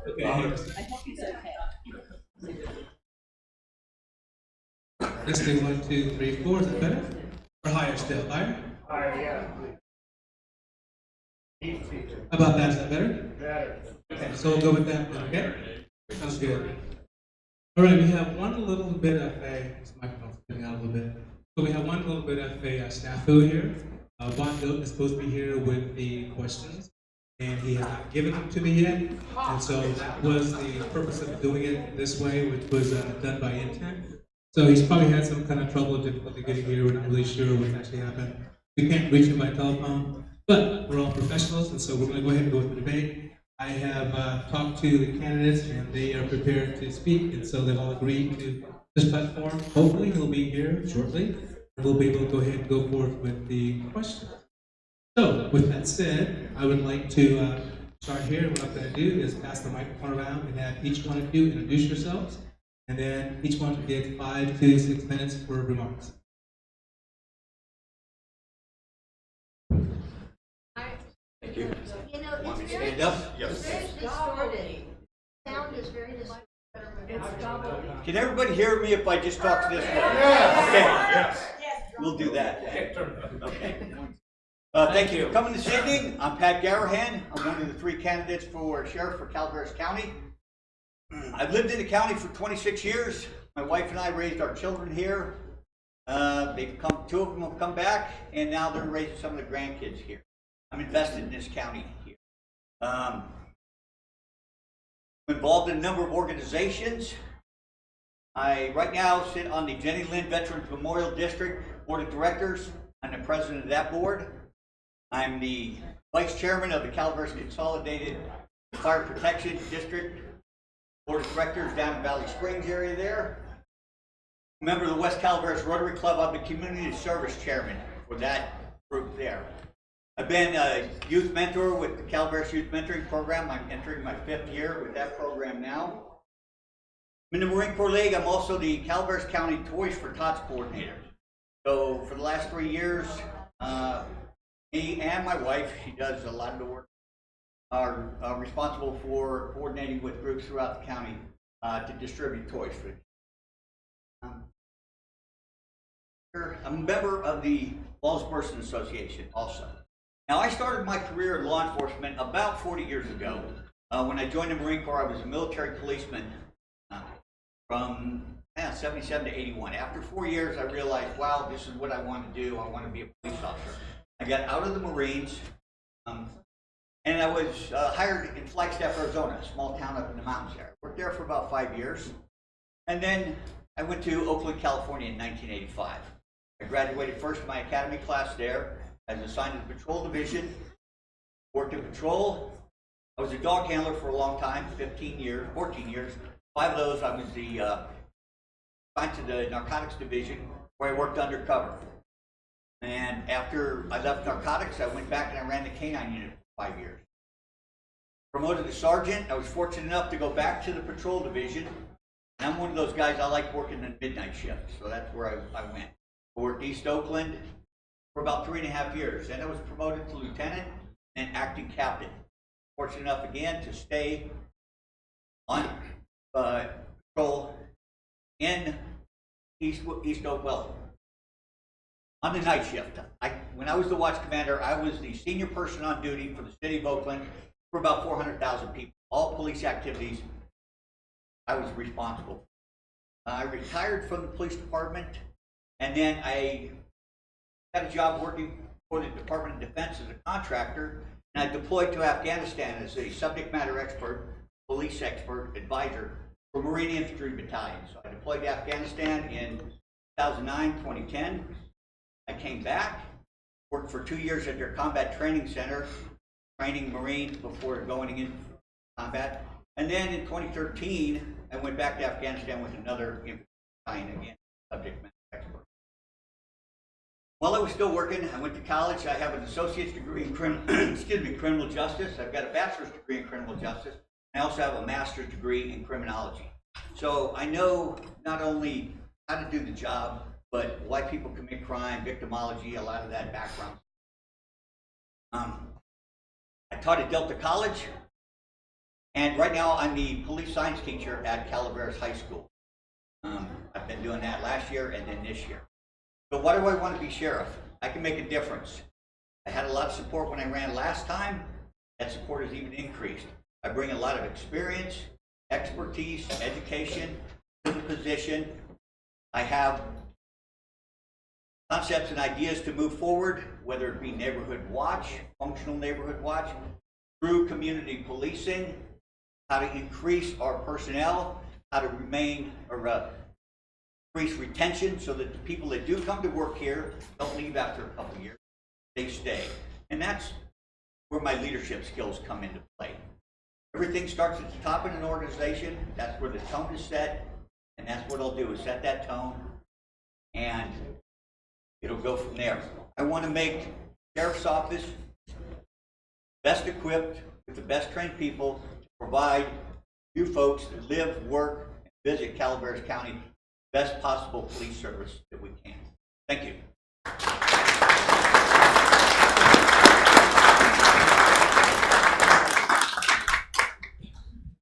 Okay. I hope he's okay. Let's do 1, 2, 3, 4. Is that better? Or higher still? Higher? Yeah. How about that? Is that better? Better. Okay, so we'll go with that then, okay? Sounds good. All right, we have one little bit of a, this microphone's coming out a little bit. So we have one little bit of a snafu here. Bob Milton is supposed to be here with the questions, and he has not given them to me yet. And so that was the purpose of doing it this way, which was done by intent. So he's probably had some kind of trouble or difficulty getting here. We're not really sure what's actually happened. We can't reach him by telephone, but we're all professionals, and so we're going to go ahead and go with the debate. I have talked to the candidates, and they are prepared to speak, and so they've all agreed to this platform. Hopefully, he'll be here shortly, and we'll be able to go ahead and go forth with the question. So, with that said, I would like to start here. What I'm going to do is pass the microphone around and have each one of you introduce yourselves, and then each one will get 5 to 6 minutes for remarks. Thank you. You know, Want me it's to very, stand up? it's very distorted. Sound is very distorted. Can everybody hear me if I just talk to this one? Yes. Okay. Yes. We'll do that. Okay. Thank you for coming this evening. I'm Pat Garahan. I'm one of the 3 candidates for sheriff for Calaveras County. I've lived in the county for 26 years. My wife and I raised our children here. They've come, 2 of them have come back, and now they're raising some of the grandkids here. I'm invested in this county here. I'm involved in a number of organizations. I right now sit on the Jenny Lind Veterans Memorial District Board of Directors. I'm the president of that board. I'm the vice chairman of the Calaveras Consolidated Fire Protection District Board of Directors down in Valley Springs area there. Member of the West Calaveras Rotary Club. I'm the community service chairman for that group there. I've been a youth mentor with the Calaveras Youth Mentoring Program. I'm entering my 5th year with that program now. I'm in the Marine Corps League. I'm also the Calaveras County Toys for Tots coordinator. So for the last 3 years, me and my wife, she does a lot of the work, are responsible for coordinating with groups throughout the county to distribute toys for them. I'm a member of the Law Enforcement Association also. Now, I started my career in law enforcement about 40 years ago. When I joined the Marine Corps, I was a military policeman from 77 to 81. After 4 years, I realized, wow, this is what I want to do. I want to be a police officer. I got out of the Marines, and I was hired in Flagstaff, Arizona, a small town up in the mountains there. Worked there for about 5 years. And then I went to Oakland, California in 1985. I graduated first in my academy class there. I was assigned to the patrol division, worked in patrol. I was a dog handler for a long time, 14 years. 5 of those I was assigned to the narcotics division where I worked undercover. And after I left narcotics, I went back and I ran the canine unit for 5 years. Promoted to sergeant, I was fortunate enough to go back to the patrol division. And I'm one of those guys, I like working the midnight shift, so that's where I went. I worked East Oakland for about 3.5 years. Then I was promoted to lieutenant and acting captain. Fortunate enough again to stay on patrol in East Oakland. On the night shift, when I was the watch commander, I was the senior person on duty for the city of Oakland for about 400,000 people. All police activities, I was responsible. I retired from the police department, and then I got a job working for the Department of Defense as a contractor, and I deployed to Afghanistan as a subject matter expert, police expert, advisor for Marine Infantry Battalion. So I deployed to Afghanistan in 2009, 2010. I came back, worked for 2 years at their combat training center, training Marines before going into combat. And then in 2013, I went back to Afghanistan with another infantry battalion again, subject matter expert. While I was still working, I went to college. I have an associate's degree in criminal justice. I've got a bachelor's degree in criminal justice. I also have a master's degree in criminology. So I know not only how to do the job, but why people commit crime, victimology, a lot of that background. I taught at Delta College. And right now, I'm the police science teacher at Calaveras High School. I've been doing that last year and then this year. So why do I want to be sheriff? I can make a difference. I had a lot of support when I ran last time. That support has even increased. I bring a lot of experience, expertise, education to the position. I have concepts and ideas to move forward, whether it be neighborhood watch, functional neighborhood watch, through community policing, how to increase our personnel, how to remain or increase retention so that the people that do come to work here don't leave after a couple of years, they stay. And that's where my leadership skills come into play. Everything starts at the top of an organization. That's where the tone is set, and that's what I'll do is set that tone, and it'll go from there. I want to make Sheriff's Office best equipped with the best trained people to provide you folks that live, work, and visit Calaveras County the best possible police service that we can. Thank you.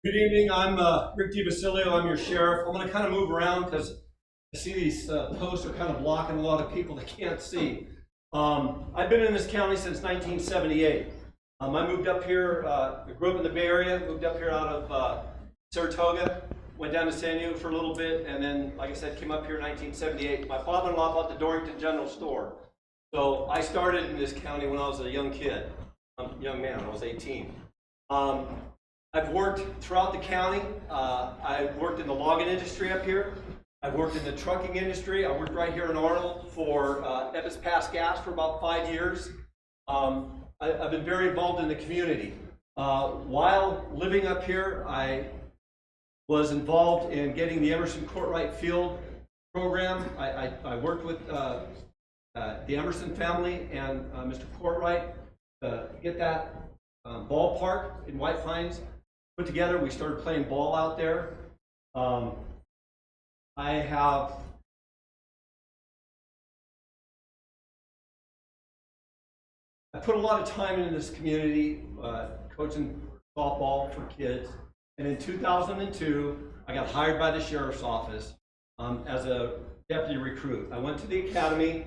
Good evening, I'm Rick DiBasilio, I'm your sheriff. I'm going to kind of move around because I see these posts are kind of blocking a lot of people that can't see. I've been in this county since 1978. I moved up here, I grew up in the Bay Area, moved up here out of Saratoga, went down to San Diego for a little bit, and then, like I said, came up here in 1978. My father-in-law bought the Dorrington General Store. So I started in this county when I was a young kid, young man, I was 18. I've worked throughout the county. I worked in the logging industry up here. I've worked in the trucking industry. I worked right here in Arnold for Ebbets Pass Gas for about 5 years. I've been very involved in the community. While living up here, I was involved in getting the Emerson Courtright Field program. I worked with the Emerson family and Mr. Courtright to get that ballpark in White Pines put together. We started playing ball out there. I put a lot of time into this community, coaching softball for kids. And in 2002, I got hired by the sheriff's office as a deputy recruit. I went to the academy,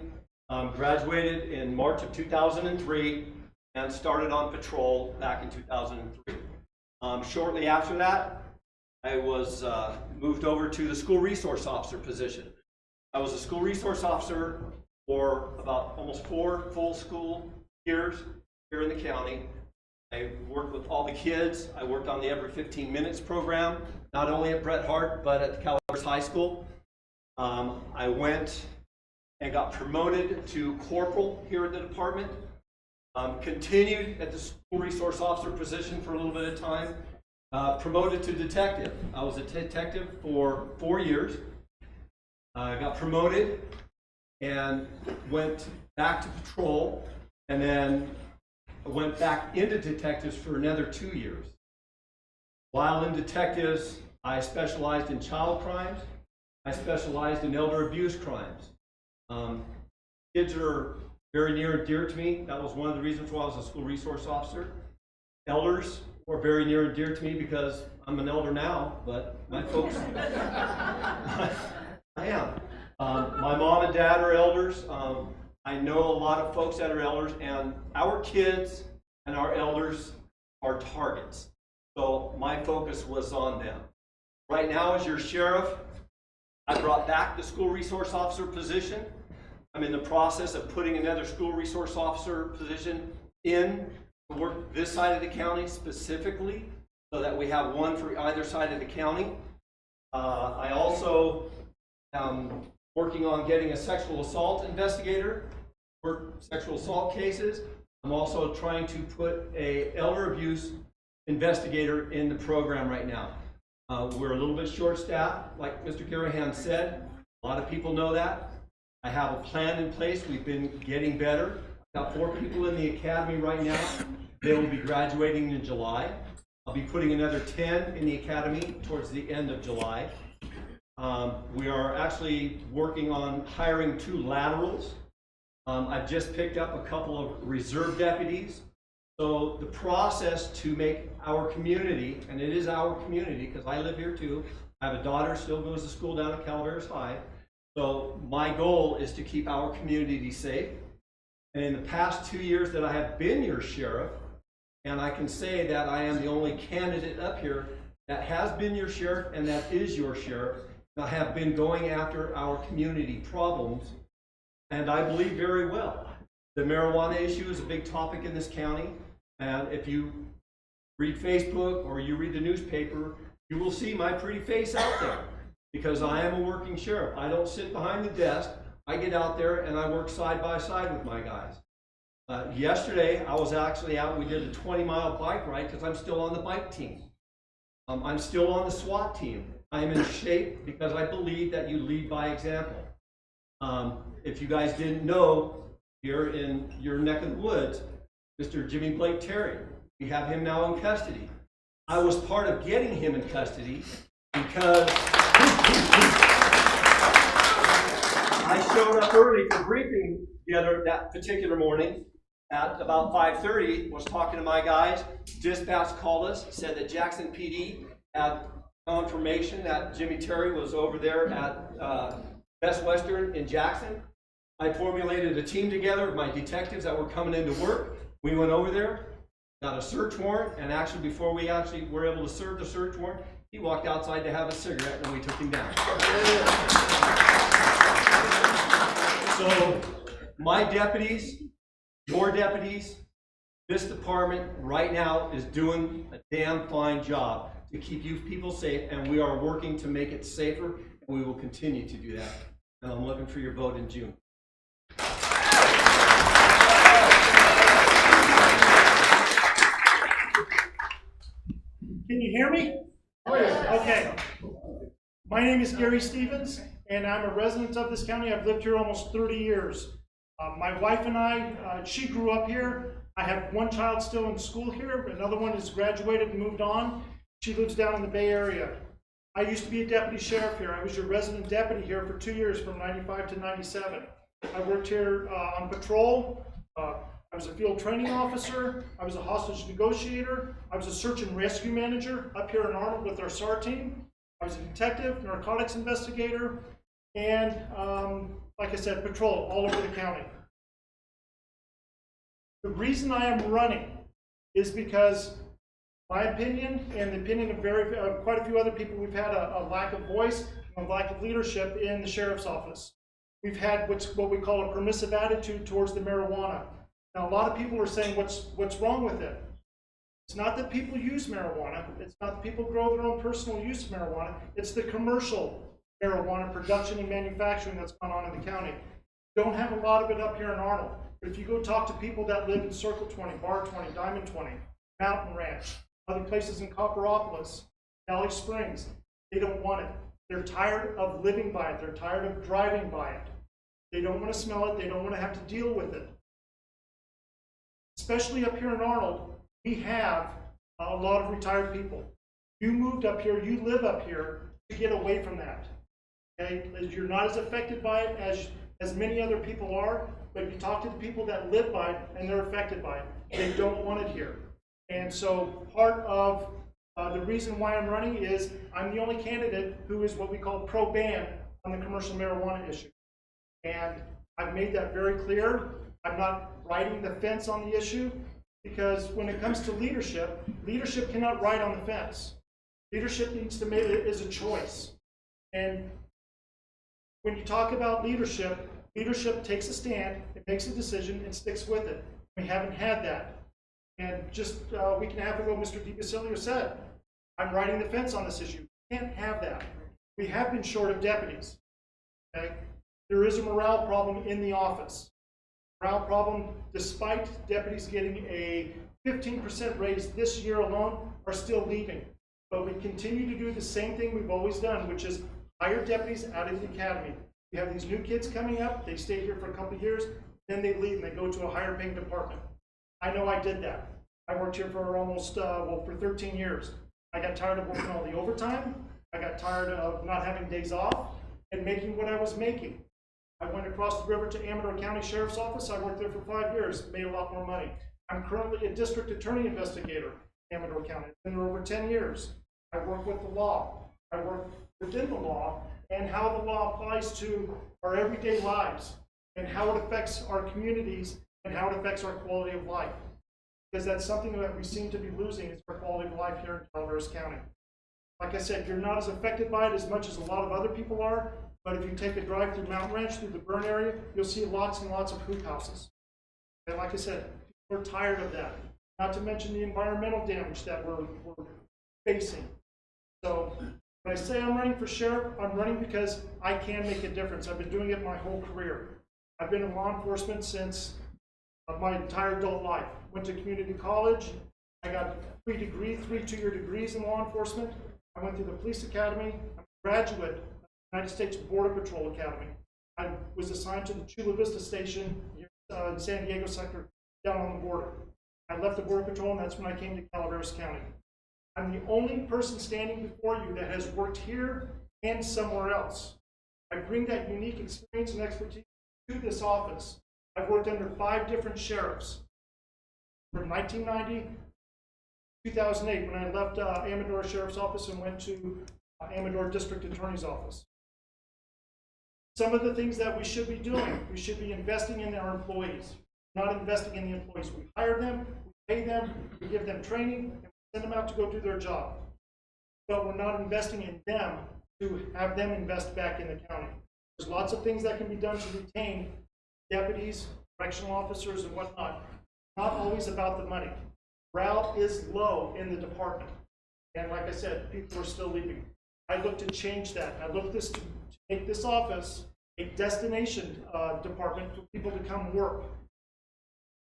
graduated in March of 2003, and started on patrol back in 2003. Shortly after that, I was moved over to the school resource officer position. I was a school resource officer for about almost 4 full school years here in the county. I worked with all the kids. I worked on the Every 15 Minutes program, not only at Bret Harte, but at Calaveras High School. I went and got promoted to corporal here at the department. Continued at the school resource officer position for a little bit of time. Promoted to detective. I was a detective for 4 years. I got promoted and went back to patrol, and then I went back into detectives for another 2 years. While in detectives, I specialized in child crimes. I specialized in elder abuse crimes. Kids are very near and dear to me. That was one of the reasons why I was a school resource officer. Elders were very near and dear to me because I'm an elder now, but my folks, I am. My mom and dad are elders. I know a lot of folks that are elders, and our kids and our elders are targets. So my focus was on them. Right now, as your sheriff, I brought back the school resource officer position. I'm in the process of putting another school resource officer position in to work this side of the county specifically, so that we have one for either side of the county. I also am working on getting a sexual assault investigator for sexual assault cases. I'm also trying to put a elder abuse investigator in the program right now. We're a little bit short-staffed, like Mr. Carahan said. A lot of people know that. I have a plan in place. We've been getting better. I've got 4 people in the academy right now. They will be graduating in July. I'll be putting another 10 in the academy towards the end of July. We are actually working on hiring 2 laterals. I've just picked up a couple of reserve deputies. So the process to make our community, and it is our community because I live here too. I have a daughter, still goes to school down at Calaveras High. So my goal is to keep our community safe. And in the past 2 years that I have been your sheriff, and I can say that I am the only candidate up here that has been your sheriff and that is your sheriff. I have been going after our community problems, and I believe very well. The marijuana issue is a big topic in this county, and if you read Facebook or you read the newspaper, you will see my pretty face out there because I am a working sheriff. I don't sit behind the desk. I get out there and I work side by side with my guys. Yesterday, I was actually out. We did a 20-mile bike ride because I'm still on the bike team. I'm still on the SWAT team. I'm in shape because I believe that you lead by example. If you guys didn't know, here in your neck of the woods, Mr. Jimmy Blake Terry, we have him now in custody. I was part of getting him in custody because I showed up early for briefing that particular morning at about 5:30, was talking to my guys. Dispatch called us, said that Jackson PD had confirmation that Jimmy Terry was over there at Best Western in Jackson. I formulated a team together of my detectives that were coming into work. We went over there, got a search warrant, and actually before we actually were able to serve the search warrant, he walked outside to have a cigarette and we took him down. So my deputies, your deputies, this department right now is doing a damn fine job to keep you people safe, and we are working to make it safer, and we will continue to do that. And I'm looking for your vote in June. Can you hear me? Okay. My name is Gary Stevens, and I'm a resident of this county. I've lived here almost 30 years. My wife and I, she grew up here. I have one child still in school here. Another one has graduated and moved on. She lives down in the Bay Area. I used to be a deputy sheriff here. I was your resident deputy here for 2 years, from 95 to 97. I worked here on patrol. I was a field training officer. I was a hostage negotiator. I was a search and rescue manager up here in Arnold with our SAR team. I was a detective, narcotics investigator, and like I said, patrol all over the county. The reason I am running is because my opinion and the opinion of quite a few other people, we've had a lack of voice and a lack of leadership in the sheriff's office. We've had what we call a permissive attitude towards the marijuana. Now, a lot of people are saying, what's wrong with it? It's not that people use marijuana. It's not that people grow their own personal use of marijuana. It's the commercial marijuana production and manufacturing that's gone on in the county. Don't have a lot of it up here in Arnold. But if you go talk to people that live in Circle 20, Bar 20, Diamond 20, Mountain Ranch, other places in Copperopolis, Valley Springs, they don't want it. They're tired of living by it. They're tired of driving by it. They don't want to smell it. They don't want to have to deal with it. Especially up here in Arnold, we have a lot of retired people. You moved up here, you live up here to get away from that. Okay? You're not as affected by it as many other people are, but if you talk to the people that live by it and they're affected by it, they don't want it here. And so part of the reason why I'm running is I'm the only candidate who is what we call pro-ban on the commercial marijuana issue. And I've made that very clear. I'm not riding the fence on the issue, because when it comes to leadership, leadership cannot ride on the fence. Leadership needs to make it is a choice. And when you talk about leadership, leadership takes a stand, it makes a decision, and sticks with it. We haven't had that. And just a week and a half ago, Mr. DeBasilio said, I'm riding the fence on this issue. We can't have that. We have been short of deputies. Okay? There is a morale problem in the office. Morale problem, despite deputies getting a 15% raise this year alone, are still leaving. But we continue to do the same thing we've always done, which is hire deputies out of the academy. We have these new kids coming up, they stay here for a couple of years, then they leave and they go to a higher paying department. I know I did that. I worked here for almost, for 13 years. I got tired of working all the overtime. I got tired of not having days off and making what I was making. I went across the river to Amador County Sheriff's Office. I worked there for 5 years, made a lot more money. I'm currently a district attorney investigator in Amador County. I've been there over 10 years. I work with the law. I work within the law and how the law applies to our everyday lives and how it affects our communities and how it affects our quality of life. Because that's something that we seem to be losing is our quality of life here in Calaveras County. Like I said, you're not as affected by it as much as a lot of other people are, but if you take a drive through Mountain Ranch, through the Burn area, you'll see lots and lots of hoop houses. And like I said, people are tired of that. Not to mention the environmental damage that we're facing. So when I say I'm running for sheriff, I'm running because I can make a difference. I've been doing it my whole career. I've been in law enforcement since my entire adult life. Went to community college. I got 3 two-year degrees in law enforcement. I went through the police academy. I'm a graduate of the United States Border Patrol Academy. I was assigned to the Chula Vista Station in San Diego sector down on the border. I left the Border Patrol, and that's when I came to Calaveras County. I'm the only person standing before you that has worked here and somewhere else. I bring that unique experience and expertise to this office. I've worked under 5 different sheriffs from 1990 to 2008 when I left Amador Sheriff's Office and went to Amador District Attorney's Office. Some of the things that we should be doing, we should be investing in our employees, not investing in the employees. We hire them, we pay them, we give them training, and we send them out to go do their job. But we're not investing in them to have them invest back in the county. There's lots of things that can be done to retain deputies, correctional officers, and whatnot. Not always about the money. Morale is low in the department. And like I said, people are still leaving. I look to change that. I look to make this office a destination department for people to come work.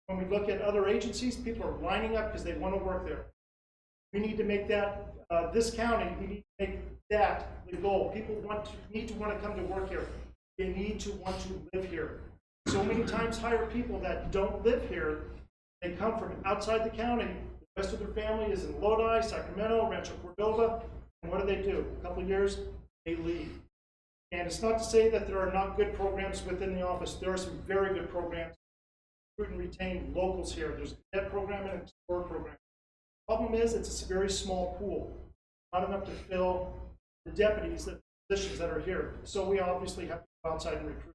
When we look at other agencies, people are lining up because they want to work there. We need to make that, this county, we need to make that the goal. People need to want to come to work here. They need to want to live here. So many times hire people that don't live here. They come from outside the county. The rest of their family is in Lodi, Sacramento, Rancho Cordova. And what do? A couple of years, they leave. And it's not to say that there are not good programs within the office. There are some very good programs. Recruit and retain locals here. There's a cadet program and an explorer program. The problem is it's a very small pool. Not enough to fill the deputies, the positions that are here. So we obviously have to go outside and recruit.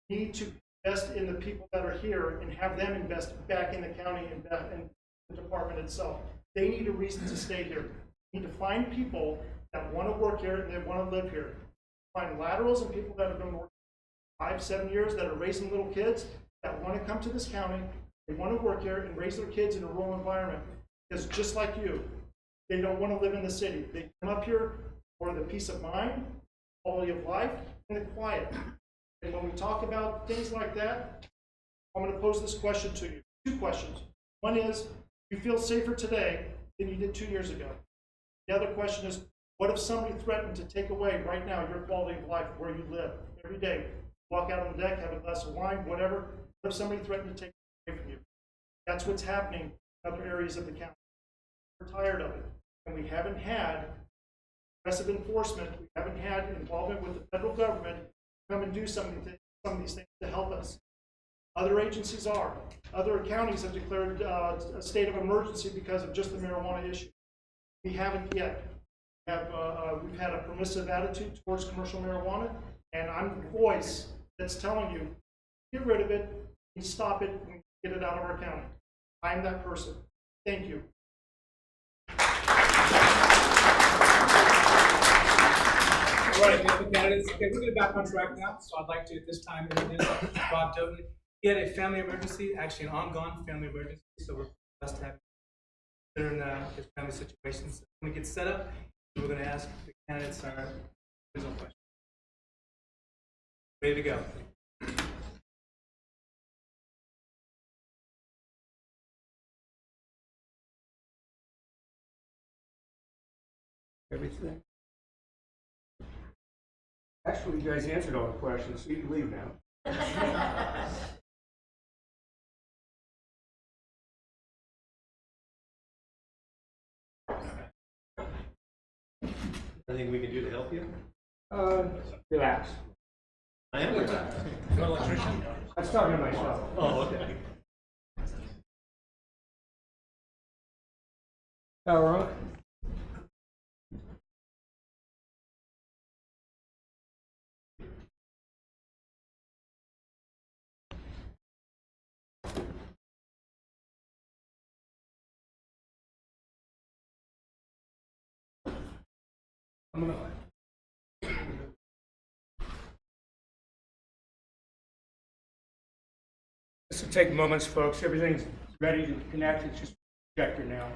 We need to invest in the people that are here and have them invest back in the county and back in the department itself. They need a reason to stay here. We need to find people that want to work here and they want to live here. Find laterals and people that have been working 5, 7 years that are raising little kids that want to come to this county. They want to work here and raise their kids in a rural environment. Because just like you, they don't want to live in the city. They come up here for the peace of mind, quality of life, and the quiet. And when we talk about things like that, I'm going to pose this question to you. 2 questions. One is, you feel safer today than you did 2 years ago? The other question is, what if somebody threatened to take away right now your quality of life where you live every day? Walk out on the deck, have a glass of wine, whatever. What if somebody threatened to take it away from you? That's what's happening in other areas of the county. We're tired of it. And we haven't had aggressive enforcement. We haven't had involvement with the federal government come and do some of these things to help us. Other agencies are. Other counties have declared a state of emergency because of just the marijuana issue. We haven't yet. We've had a permissive attitude towards commercial marijuana, and I'm the voice that's telling you, get rid of it, and stop it, and get it out of our county. I'm that person. Thank you. All right, we have the candidates. Okay, we're getting back on track now, so I'd like to at this time introduce Bob Doty. He had a family emergency, actually an ongoing family emergency, so we're blessed to have him considering his family situation. So when we get set up, we're going to ask the candidates our original question. Ready to go. Everything? Actually, you guys answered all the questions, so you can leave now. Anything we can do to help you? Relax. I am relaxed. You're an electrician? I was talking to myself. Oh, okay. Power on. I'm gonna. This will take moments, folks. Everything's ready to connect. It's just a projector now.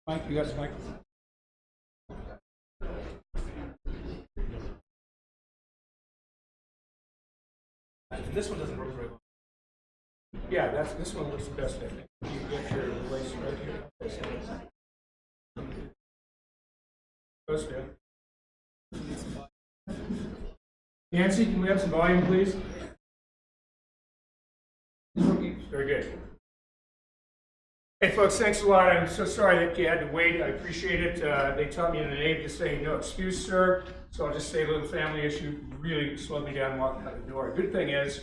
Mike, you got the microphone? This one doesn't work very well. Yeah, this one works the best, I think. You get your place right here. Goes there. Nancy, can we have some volume, please? Very good. Hey, folks, thanks a lot. I'm so sorry that you had to wait. I appreciate it. They taught me in the Navy to say no excuse, sir. So I'll just say a little family issue really slowed me down walking out the door. Good thing is,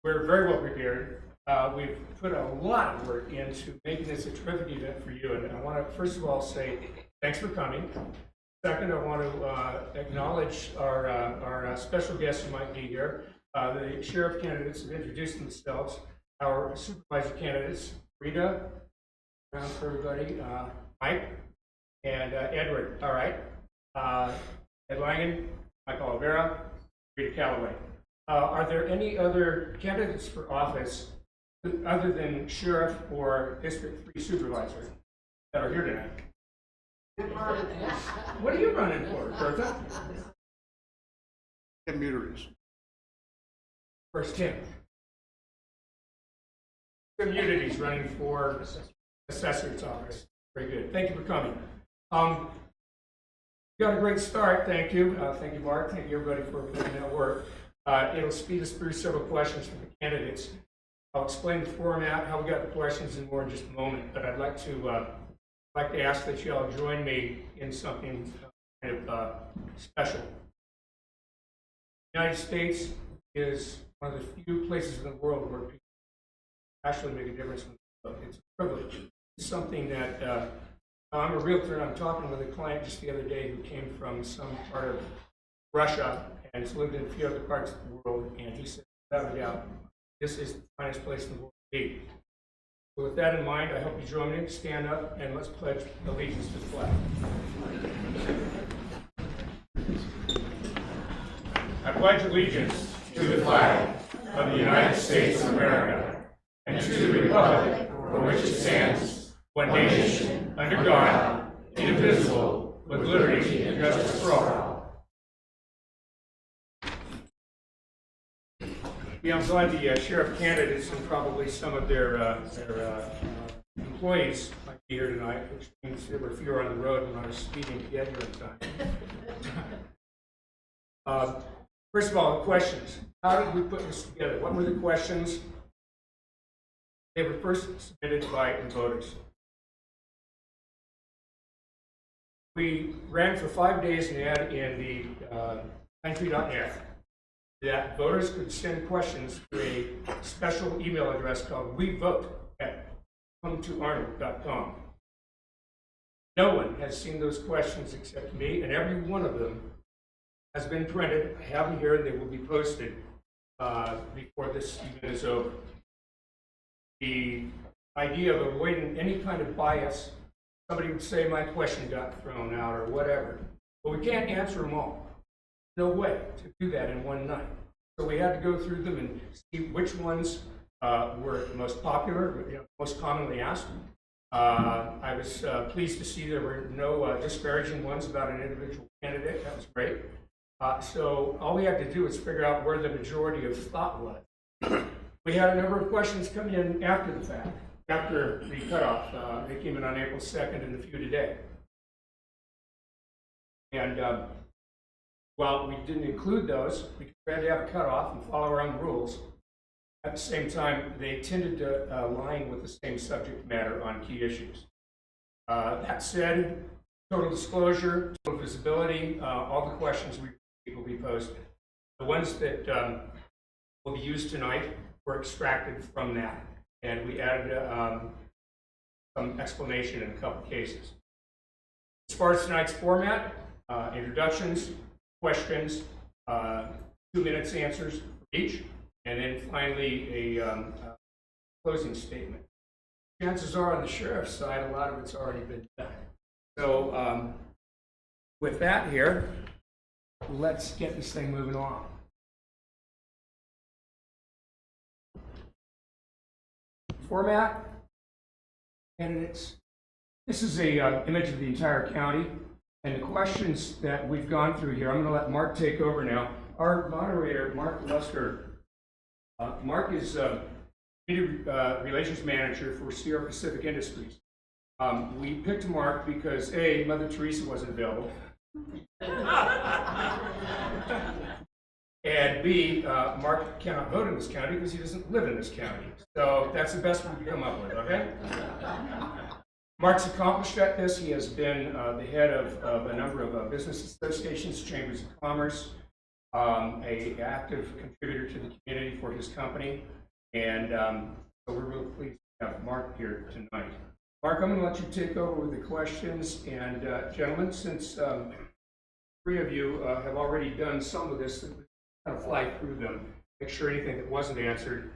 we're very well prepared. We've put a lot of work into making this a terrific event for you. And I want to, first of all, say thanks for coming. Second, I want to acknowledge our special guests who might be here. The sheriff candidates have introduced themselves. Our supervisor candidates, Rita, around for everybody, Mike, and Edward. All right. Ed Langen, Mike Calaveras, Rita Calloway. Are there any other candidates for office other than sheriff or District 3 supervisor that are here tonight? What are you running for, Bertha? Communities. First Tim. Communities running for assessor's office. Very good. Thank you for coming. You got a great start. Thank you. Thank you, Mark. Thank you, everybody, for putting that work. It'll speed us through several questions from the candidates. I'll explain the format, how we got the questions, and more in just a moment. But I'd like to ask that you all join me in something kind of special. The United States is one of the few places in the world where people actually make a difference. It's a privilege. It's something that I'm a realtor, and I'm talking with a client just the other day who came from some part of Russia and has lived in a few other parts of the world, and he said, without a doubt, this is the finest place in the world to be. So with that in mind, I hope you join me. Stand up and let's pledge allegiance to the flag. I pledge allegiance to the flag of the United States of America and to the republic for which it stands, one nation, under God, indivisible, with liberty and justice for all. Yeah, I'm glad the sheriff candidates and probably some of their employees might be here tonight, which means there were fewer on the road when I was speeding to get here in time. First of all, the questions. How did we put this together? What were the questions? They were first submitted by the voters. We ran for 5 days an ad in the country.net that voters could send questions to a special email address called wevote@cometoarnold.com. No one has seen those questions except me, and every one of them has been printed. I have them here, and they will be posted before this event is over. The idea of avoiding any kind of bias, somebody would say my question got thrown out or whatever, but we can't answer them all. No way to do that in one night. So we had to go through them and see which ones were the most popular, most commonly asked. I was pleased to see there were no disparaging ones about an individual candidate. That was great. So all we had to do was figure out where the majority of thought was. We had a number of questions come in after the fact, after the cutoff. They came in on April 2nd and a few today. And while we didn't include those, because we had to have a cutoff and follow our own rules, at the same time, they tended to align with the same subject matter on key issues. That said, total disclosure, total visibility, all the questions will be posted. The ones that will be used tonight were extracted from that, and we added some explanation in a couple cases. As far as tonight's format, introductions, questions, 2 minutes answers for each, and then finally a closing statement. Chances are on the sheriff's side, a lot of it's already been done. So with that here, let's get this thing moving along. Format, candidates. This is a image of the entire county, and the questions that we've gone through here, I'm going to let Mark take over now. Our moderator, Mark Luster. Mark is Media Relations Manager for Sierra Pacific Industries. We picked Mark because A, Mother Teresa wasn't available, and B, Mark cannot vote in this county because he doesn't live in this county. So that's the best we can come up with, okay? Mark's accomplished at this. He has been the head of a number of business associations, chambers of commerce, an active contributor to the community for his company, and so we're really pleased to have Mark here tonight. Mark, I'm going to let you take over with the questions, and gentlemen, since 3 of you have already done some of this, kind of fly through them, make sure anything that wasn't answered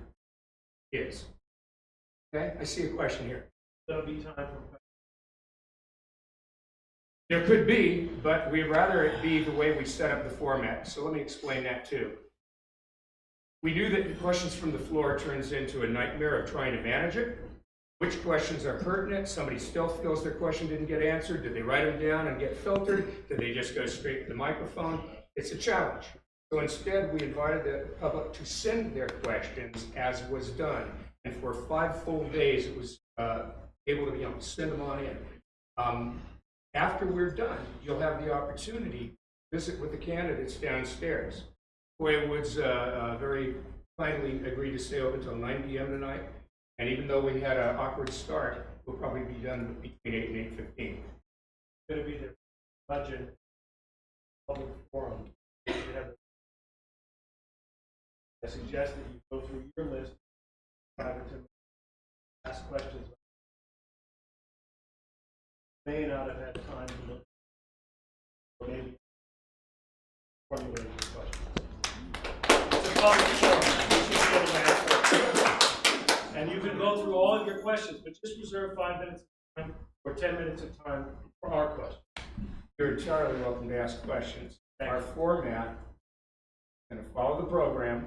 is. Okay, I see a question here. There'll be time for. There could be, but we'd rather it be the way we set up the format. So let me explain that too. We knew that the questions from the floor turns into a nightmare of trying to manage it. Which questions are pertinent? Somebody still feels their question didn't get answered. Did they write them down and get filtered? Did they just go straight to the microphone? It's a challenge. So instead, we invited the public to send their questions as was done. And for 5 full days, it was able to be able to send them on in. After we're done, you'll have the opportunity to visit with the candidates downstairs. Hoya Woods very kindly agreed to stay open until 9 p.m. tonight. And even though we had an awkward start, we'll probably be done between 8 and 8:15. It's going to be the budget public forum. I suggest that you go through your list, ask questions. May not have had time to look, or maybe formulate your questions. It's a public forum. And you can go through all of your questions, but just reserve 5 minutes of time or 10 minutes of time for our questions. You're entirely welcome to ask questions. Our format is going to follow the program,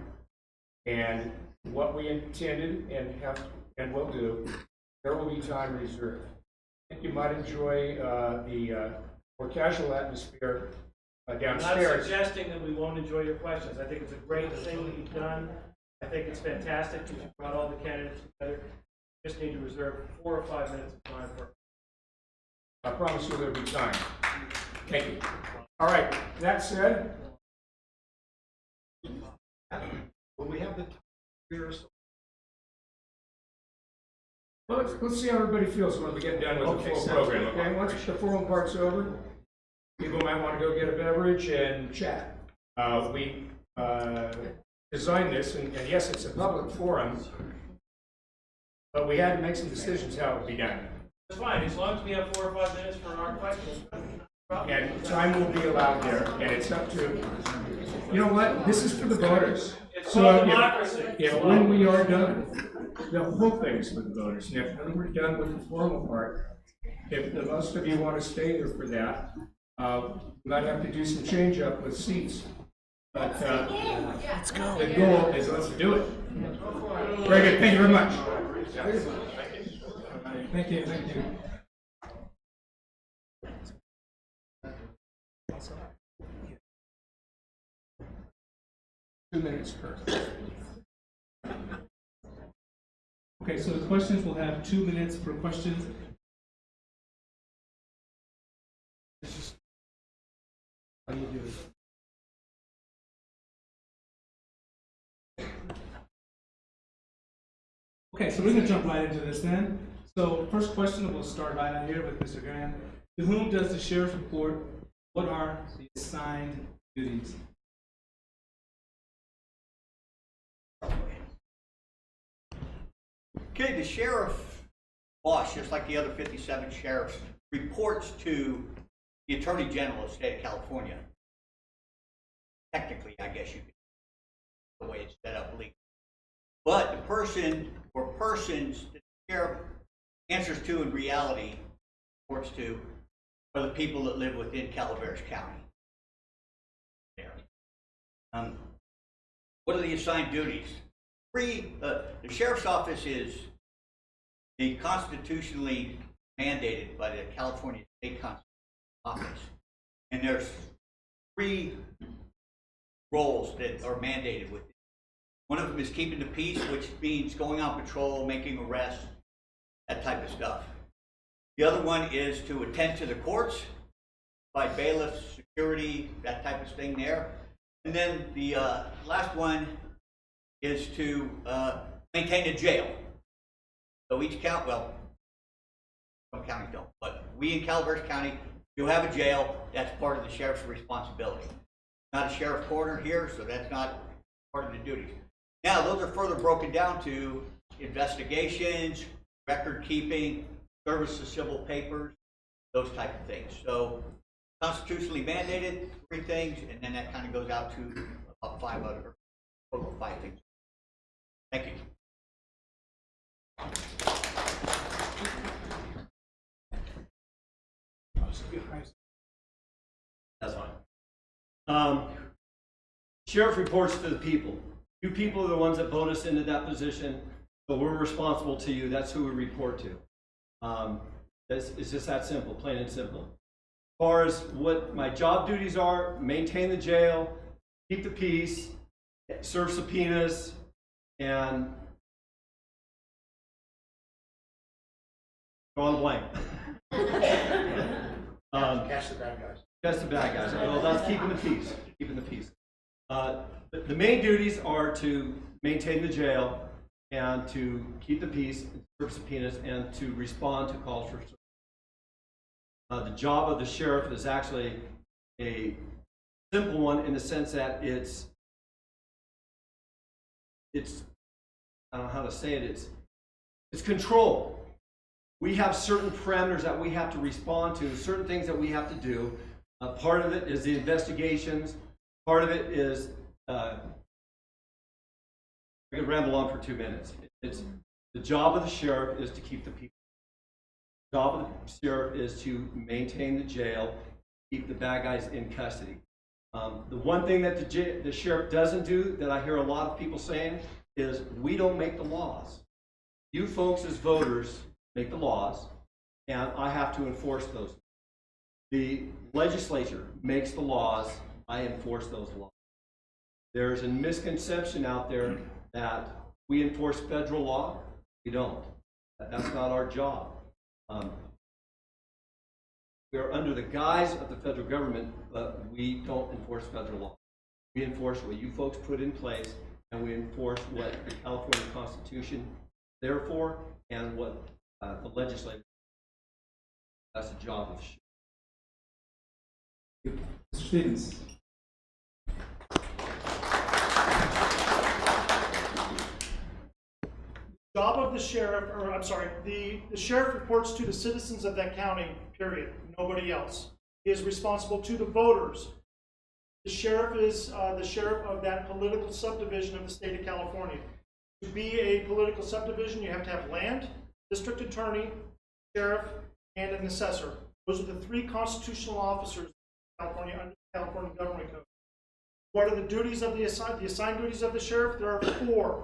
and what we intended and will do, there will be time reserved. I think you might enjoy the more casual atmosphere downstairs. I'm not suggesting that we won't enjoy your questions. I think it's a great thing that you've done. I think it's fantastic that you brought all the candidates together. You just need to reserve 4 or 5 minutes of time for. I promise you there'll be time. Thank you. All right, that said. Will we have the rehearsal? Well, let's see how everybody feels when we get done with the full program, okay? Once the formal part's over, people might want to go get a beverage and chat. We designed this, and yes, it's a public forum, but we had to make some decisions how it would be done. It's fine, as long as we have 4 or 5 minutes for our questions. And time will be allowed there, and it's up to, you know what, this is for the voters. It's called democracy. If when we are done, the whole thing is for the voters, and if when we're done with the formal part, if the most of you want to stay here for that, we might have to do some change up with seats. But let's go. The goal is let's do it. Very good, thank you very much. Thank you, thank you. 2 minutes per. Okay, so the questions will have 2 minutes per question. How do you do it? Okay, so we're gonna jump right into this then. So first question, we'll start right out here with Mr. Graham. To whom does the sheriff report? What are the assigned duties? Okay, the sheriff boss, just like the other 57 sheriffs, reports to the Attorney General of the state of California. Technically, I guess you could, the way it's set up legally. But the person or persons that the sheriff answers to in reality, reports to, are the people that live within Calaveras County. There. What are the assigned duties? The sheriff's office is the constitutionally mandated by the California State Constitution Office, and there's 3 roles that are mandated with it. One of them is keeping the peace, which means going on patrol, making arrests, that type of stuff. The other one is to attend to the courts, by bailiffs, security, that type of thing there. And then the last one is to maintain a jail. So each county, well, some counties don't, but we in Calaveras County, you have a jail, that's part of the sheriff's responsibility. Not a sheriff coroner here, so that's not part of the duties. Now, those are further broken down to investigations, record keeping, service of civil papers, those type of things. So constitutionally mandated, 3 things, and then that kind of goes out to about 5 other, total of 5 things. Thank you. That's fine. Sheriff reports to the people. You people are the ones that vote us into that position, so we're responsible to you. That's who we report to. It's just that simple, plain and simple. As far as what my job duties are, maintain the jail, keep the peace, serve subpoenas, and go on blank. Catch the bad guys. That's the bad guys. Well, that's keeping the peace. Keeping the peace. The main duties are to maintain the jail and to keep the peace, serve subpoenas, and to respond to calls for service. The job of the sheriff is actually a simple one in the sense that it's I don't know how to say it. It's control. We have certain parameters that we have to respond to, certain things that we have to do. Part of it is the investigations. Part of it is, I could ramble on for 2 minutes. It's the job of the sheriff is to keep the people. The job of the sheriff is to maintain the jail, keep the bad guys in custody. The one thing that the sheriff doesn't do that I hear a lot of people saying is we don't make the laws. You folks as voters make the laws, and I have to enforce those. The legislature makes the laws, I enforce those laws. There's a misconception out there that we enforce federal law. We don't. That's not our job. We are under the guise of the federal government, but we don't enforce federal law. We enforce what you folks put in place, and we enforce what the California Constitution is there for, and what the legislature. That's the job of. Mr. Stevens. Job of the sheriff, or I'm sorry, the sheriff reports to the citizens of that county, period, nobody else. He is responsible to the voters. The sheriff is the sheriff of that political subdivision of the state of California. To be a political subdivision, you have to have land, district attorney, sheriff, and an assessor. Those are the 3 constitutional officers in California under the California Government Code. What are the duties of the assigned duties of the sheriff? There are 4.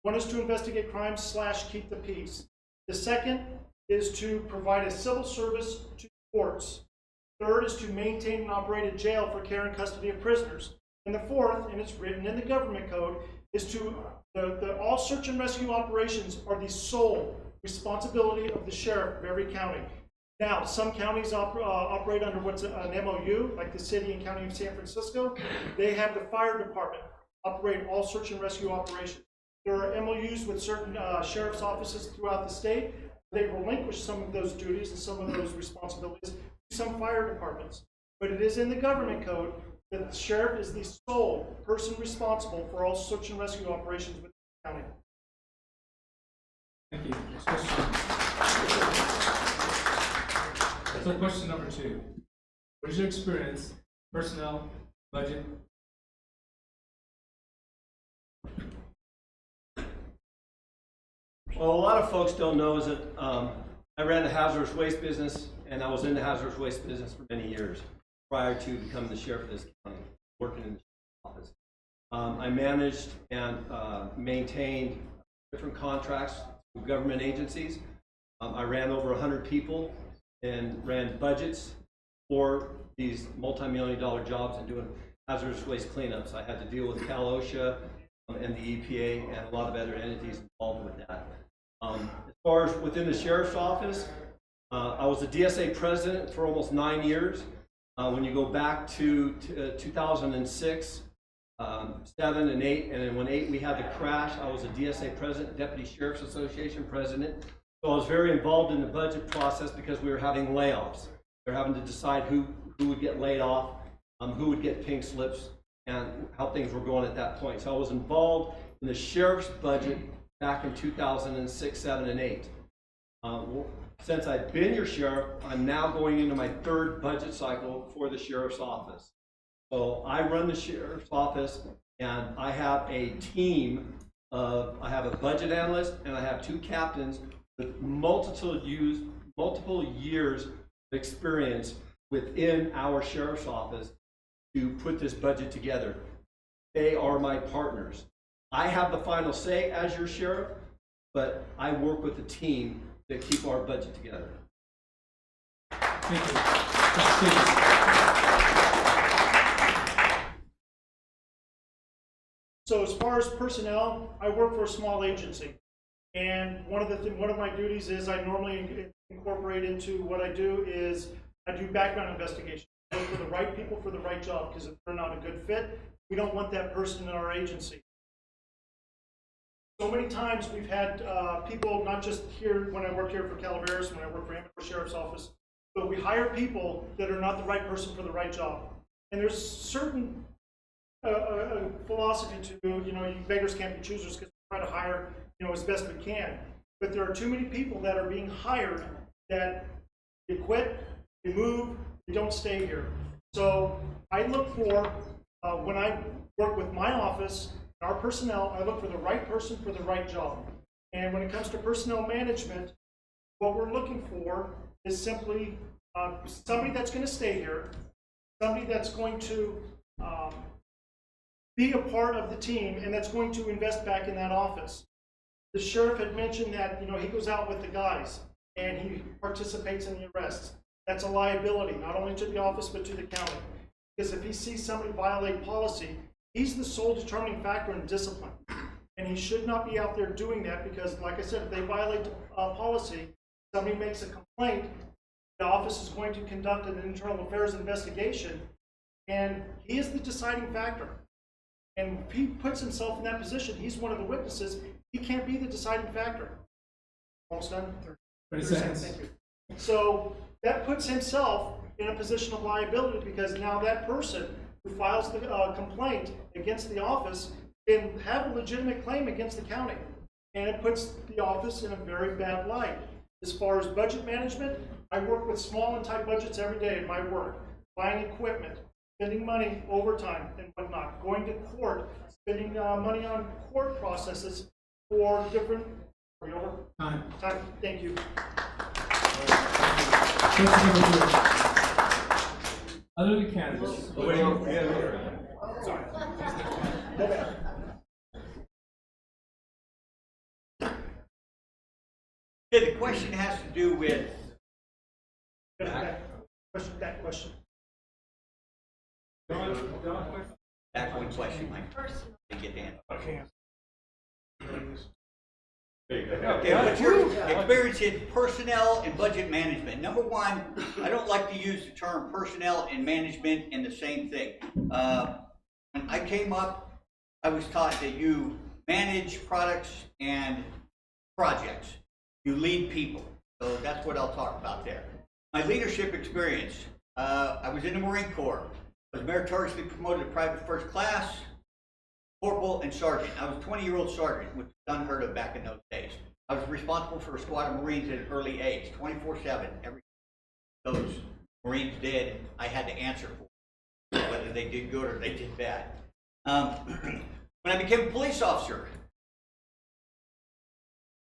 One is to investigate crimes / keep the peace. The second is to provide a civil service to courts. Third is to maintain and operate a jail for care and custody of prisoners. And the fourth, and it's written in the government code, is to All search and rescue operations are the sole responsibility of the sheriff of every county. Now, some counties operate under what's an MOU, like the city and county of San Francisco. They have the fire department operate all search and rescue operations. There are MOUs with certain sheriff's offices throughout the state. They relinquish some of those duties and some of those responsibilities to some fire departments. But it is in the government code that the sheriff is the sole person responsible for all search and rescue operations within the county. Thank you. Next question. So question number 2. What is your experience, personnel, budget? Well, a lot of folks don't know is that I ran the hazardous waste business, and I was in the hazardous waste business for many years prior to becoming the sheriff of this county, working in the sheriff's office. I managed and maintained different contracts with government agencies. I ran over 100 people and ran budgets for these multi-million-dollar jobs and doing hazardous waste cleanups. I had to deal with OSHA and the EPA and a lot of other entities involved with that. As far as within the sheriff's office, I was a DSA president for almost 9 years. When you go back to 2006, 7 and 8, and then when 8 we had the crash, I was a DSA president, Deputy Sheriff's Association president. So I was very involved in the budget process because we were having layoffs. We were having to decide who would get laid off, who would get pink slips, and how things were going at that point. So I was involved in the sheriff's budget back in 2006, 7, and 8. Since I've been your sheriff, I'm now going into my 3rd budget cycle for the sheriff's office. So I run the sheriff's office, and I have a team of, I have a budget analyst, and I have 2 captains with multiple years of experience within our sheriff's office to put this budget together. They are my partners. I have the final say as your sheriff, but I work with the team to keep our budget together. Thank you. So as far as personnel, I work for a small agency. And one of my duties is I normally incorporate into what I do is I do background investigation. I look for the right people for the right job, because if they're not a good fit, we don't want that person in our agency. So many times we've had people, not just here when I work here for Calaveras, when I work for Amarillo Sheriff's Office, but we hire people that are not the right person for the right job. And there's certain philosophy to, you beggars can't be choosers, because we try to hire, as best we can. But there are too many people that are being hired that they quit, they move, they don't stay here. So I look for, when I work with my office, our personnel, I look for the right person for the right job. And when it comes to personnel management, what we're looking for is simply somebody that's going to stay here, somebody that's going to be a part of the team, and that's going to invest back in that office. The sheriff had mentioned that he goes out with the guys and he participates in the arrests. That's a liability, not only to the office but to the county. Because if he sees somebody violate policy, he's the sole determining factor in discipline. And he should not be out there doing that, because, like I said, if they violate policy, somebody makes a complaint, the office is going to conduct an internal affairs investigation, and he is the deciding factor. And if he puts himself in that position, he's one of the witnesses, he can't be the deciding factor. Almost done? 30 seconds. Thank you. So that puts himself in a position of liability, because now that person who files the complaint against the office can have a legitimate claim against the county. And it puts the office in a very bad light. As far as budget management, I work with small and tight budgets every day in my work. Buying equipment, spending money, overtime, and whatnot. Going to court, spending money on court processes for different... Are we over? Time. Time. Thank you. Question number 3. Other than candidates. Sorry. Go back. Yeah, the question has to do with That question. back one question, Mike. To get the answer. Okay. Okay, what's your experience in personnel and budget management? Number one, I don't like to use the term personnel and management in the same thing. When I came up, I was taught that you manage products and projects. You lead people. So that's what I'll talk about there. My leadership experience. I was in the Marine Corps. I was meritoriously promoted to private first class, corporal, and sergeant. I was a 20-year-old sergeant, which was unheard of back in those days. I was responsible for a squad of Marines at an early age, 24/7. Everything those Marines did, I had to answer for, whether they did good or they did bad. When I became a police officer,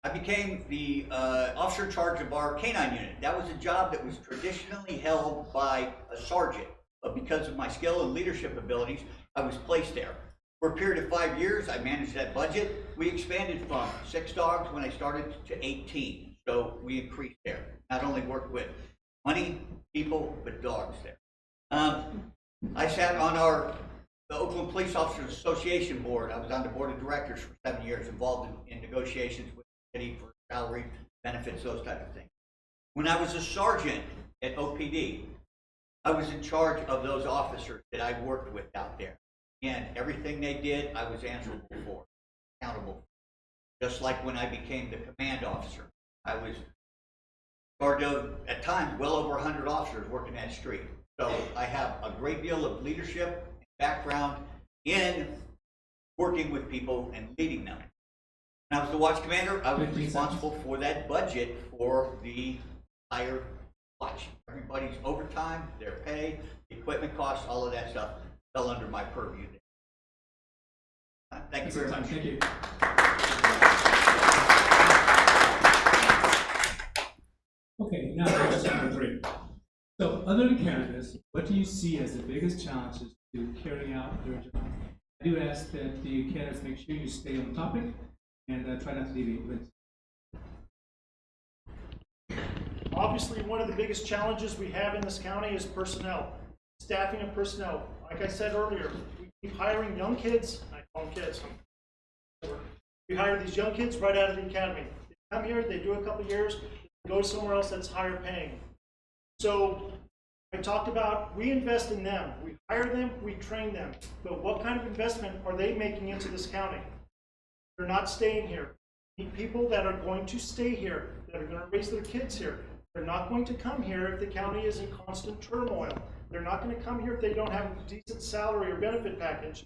I became the officer in charge of our canine unit. That was a job that was traditionally held by a sergeant, but because of my skill and leadership abilities, I was placed there. For a period of 5 years, I managed that budget. We expanded from 6 dogs when I started to 18. So we increased there. Not only worked with money, people, but dogs there. I sat on the Oakland Police Officers Association board. I was on the board of directors for 7 years, involved in negotiations with the city for salary, benefits, those type of things. When I was a sergeant at OPD, I was in charge of those officers that I worked with out there. And everything they did, I was answerable for, accountable. Just like when I became the command officer. I was part of, at times, well over 100 officers working that street. So I have a great deal of leadership and background in working with people and leading them. When I was the watch commander, I was responsible for that budget for the entire watch. Everybody's overtime, their pay, equipment costs, all of that stuff fell under my purview. Thank you very much. Thank you. Okay, now question number 3. So, other than cannabis, what do you see as the biggest challenges to carrying out your job? I do ask that the candidates make sure you stay on topic and try not to deviate, please. Obviously, one of the biggest challenges we have in this county is personnel, staffing of personnel. Like I said earlier, we keep hiring young kids. I call them kids. We hire these young kids right out of the academy. They come here, they do a couple years, they go somewhere else that's higher paying. So I talked about, we invest in them. We hire them, we train them. But what kind of investment are they making into this county? They're not staying here. We need people that are going to stay here, that are going to raise their kids here. They're not going to come here if the county is in constant turmoil. They're not going to come here if they don't have a decent salary or benefit package.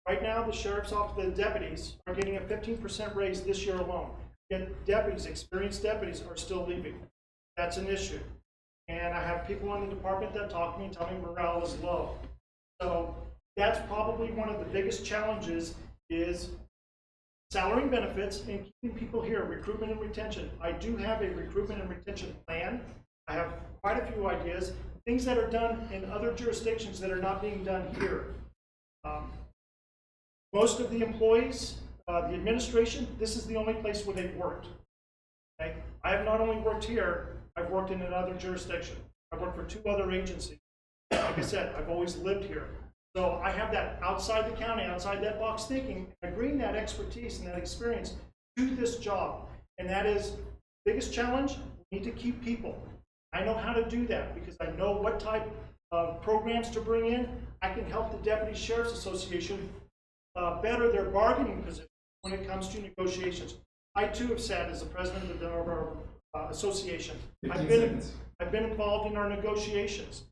Right now, the sheriff's office, the deputies are getting a 15% raise this year alone. Yet deputies, experienced deputies, are still leaving. That's an issue. And I have people in the department that talk to me and tell me morale is low. So that's probably one of the biggest challenges is salary and benefits and keeping people here, recruitment and retention. I do have a recruitment and retention plan. I have quite a few ideas, things that are done in other jurisdictions that are not being done here. Most of the employees, the administration, this is the only place where they've worked. Okay? I have not only worked here, I've worked in another jurisdiction. I've worked for 2 other agencies. Like I said, I've always lived here. So I have that outside the county, outside that box thinking. I bring that expertise and that experience to this job. And that is the biggest challenge. We need to keep people. I know how to do that because I know what type of programs to bring in. I can help the Deputy Sheriff's Association better their bargaining position when it comes to negotiations. I too have sat as the president of our association. I've been involved in our negotiations.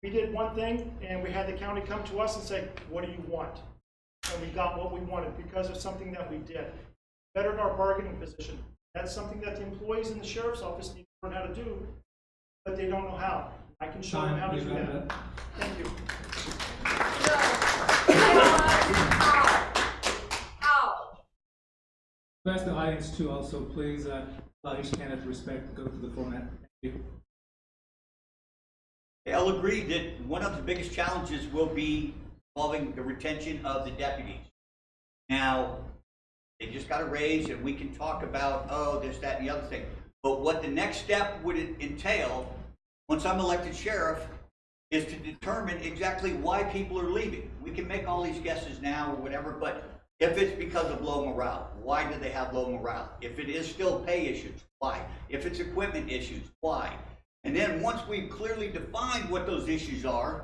We did one thing and we had the county come to us and say, what do you want? And we got what we wanted because of something that we did. Bettered our bargaining position. That's something that the employees in the sheriff's office need to learn how to do, but they don't know how. I can show them how to do that. Thank you. Ask the audience to also please allow each candidate to respect, go through the format. Thank you. I'll agree that one of the biggest challenges will be involving the retention of the deputies. Now, they just got a raise and we can talk about, oh, this, that, and the other thing. But what the next step would entail, once I'm elected sheriff, is to determine exactly why people are leaving. We can make all these guesses now or whatever, but If it's because of low morale, why do they have low morale? If it is still pay issues, why? If it's equipment issues, why? And then once we've clearly defined what those issues are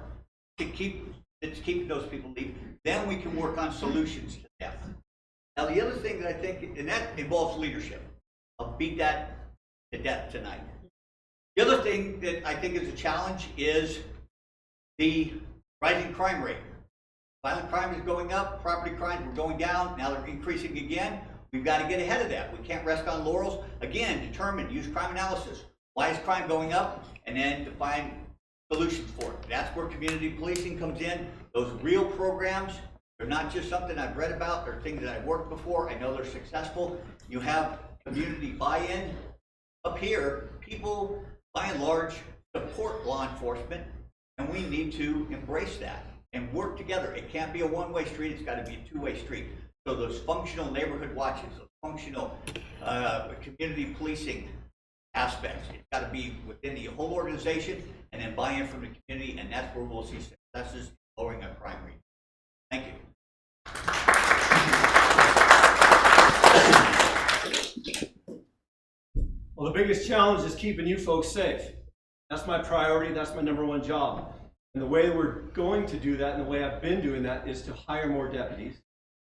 that's keeping those people leave, then we can work on solutions to that. Now the other thing that I think, and that involves leadership. I'll beat that to death tonight. The other thing that I think is a challenge is the rising crime rate. Violent crime is going up, property crimes were going down, now they're increasing again. We've got to get ahead of that. We can't rest on laurels. Again, determine, use crime analysis. Why is crime going up? And then define solutions for it. That's where community policing comes in. Those real programs, they're not just something I've read about, they're things that I've worked before. I know they're successful. You have community buy-in. Up here, people, by and large, support law enforcement, and we need to embrace that and work together. It can't be a one-way street, it's got to be a two-way street. So those functional neighborhood watches, those functional community policing aspects, it's got to be within the whole organization and then buy-in from the community, and that's where we'll see successes lowering our crime rate. Thank you. Well, the biggest challenge is keeping you folks safe. That's my priority, that's my #1 job. And the way we're going to do that, and the way I've been doing that, is to hire more deputies.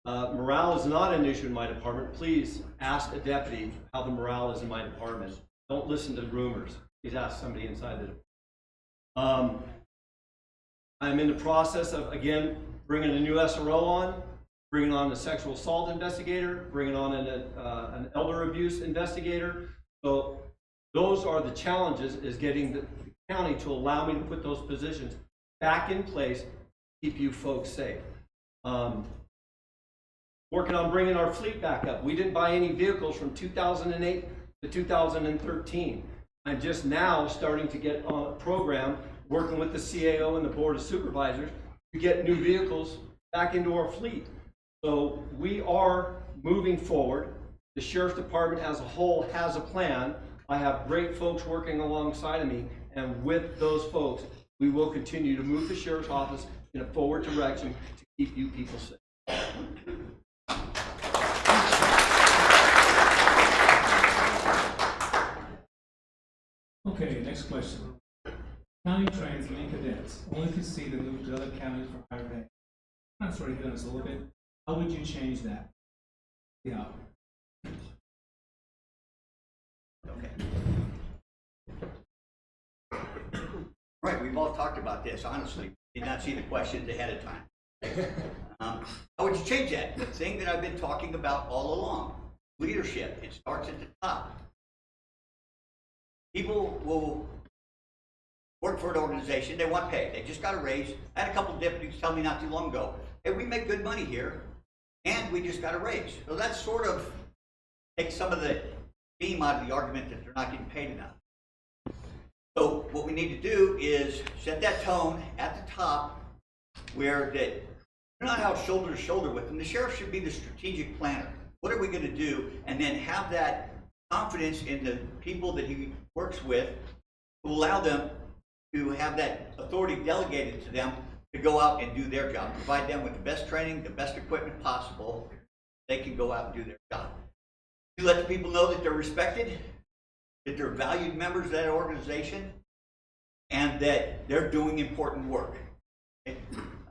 Morale is not an issue in my department. Please ask a deputy how the morale is in my department. Don't listen to the rumors. Please ask somebody inside the department. I'm in the process of, again, bringing a new SRO on, bringing on a sexual assault investigator, bringing on an elder abuse investigator. So those are the challenges, is getting the county to allow me to put those positions back in place to keep you folks safe. Working on bringing our fleet back up. We didn't buy any vehicles from 2008 to 2013. I'm just now starting to get on a program, working with the CAO and the Board of Supervisors, to get new vehicles back into our fleet. So we are moving forward. The Sheriff's Department as a whole has a plan. I have great folks working alongside of me, and with those folks, we will continue to move the Sheriff's Office in a forward direction to keep you people safe. Okay, next question. County trains many cadets only to see them move to other counties for higher pay. I'm sorry to hit on this a little bit. How would you change that? Yeah. Okay. Right, we've all talked about this, honestly. Did not see the questions ahead of time. How would you change that? The thing that I've been talking about all along, leadership, it starts at the top. People will work for an organization, they want pay, they just got a raise. I had a couple of deputies tell me not too long ago, hey, we make good money here, and we just got a raise. So that sort of takes some of the steam out of the argument that they're not getting paid enough. So what we need to do is set that tone at the top where that you're not out shoulder to shoulder with them. The sheriff should be the strategic planner. What are we going to do? And then have that confidence in the people that he works with to allow them to have that authority delegated to them to go out and do their job. Provide them with the best training, the best equipment possible. They can go out and do their job. You let the people know that they're respected, that they're valued members of that organization, and that they're doing important work.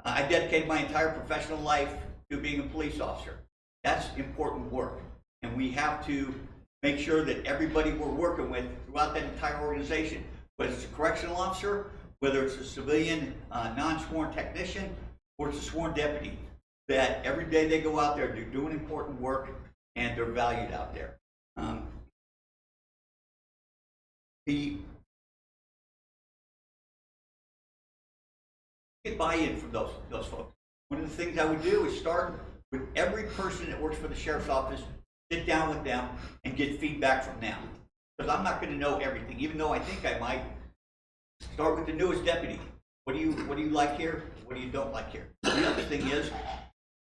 I dedicated my entire professional life to being a police officer. That's important work. And we have to make sure that everybody we're working with throughout that entire organization, whether it's a correctional officer, whether it's a civilian non-sworn technician, or it's a sworn deputy, that every day they go out there, they're doing important work and they're valued out there. Get buy-in from those folks. One of the things I would do is start with every person that works for the sheriff's office, sit down with them and get feedback from them. Because I'm not going to know everything, even though I think I might. Start with the newest deputy. What do you like here? What do you don't like here? The other thing is,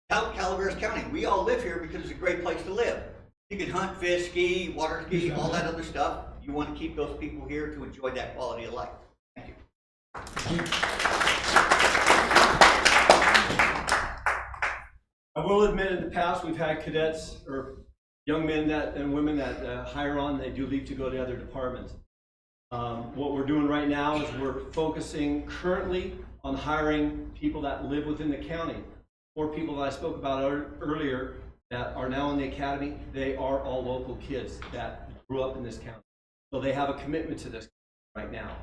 Calaveras County, we all live here because it's a great place to live. You can hunt, fish, ski, water ski, all that other stuff. You want to keep those people here to enjoy that quality of life. Thank you. I will admit in the past, we've had cadets or young men and women that hire on, they do leave to go to other departments. What we're doing right now is we're focusing currently on hiring people that live within the county. 4 people that I spoke about earlier that are now in the academy, they are all local kids that grew up in this county. So they have a commitment to this right now.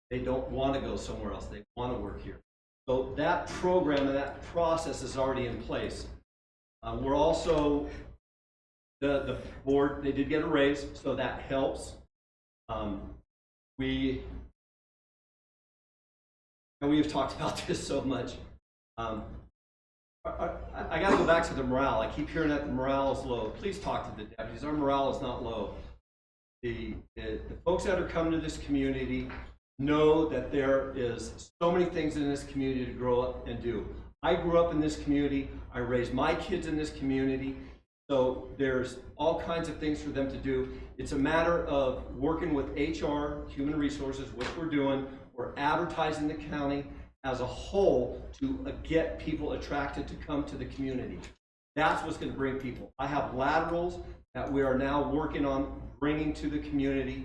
They don't want to go somewhere else. They want to work here. So that program and that process is already in place. We're also, the board, they did get a raise, so that helps. We have talked about this so much. I got to go back to the morale. I keep hearing that the morale is low. Please talk to the deputies. Our morale is not low. The folks that are coming to this community know that there is so many things in this community to grow up and do. I grew up in this community. I raised my kids in this community. So there's all kinds of things for them to do. It's a matter of working with HR, human resources, which we're doing. We're advertising the county as a whole to get people attracted to come to the community. That's what's going to bring people. I have laterals that we are now working on bringing to the community,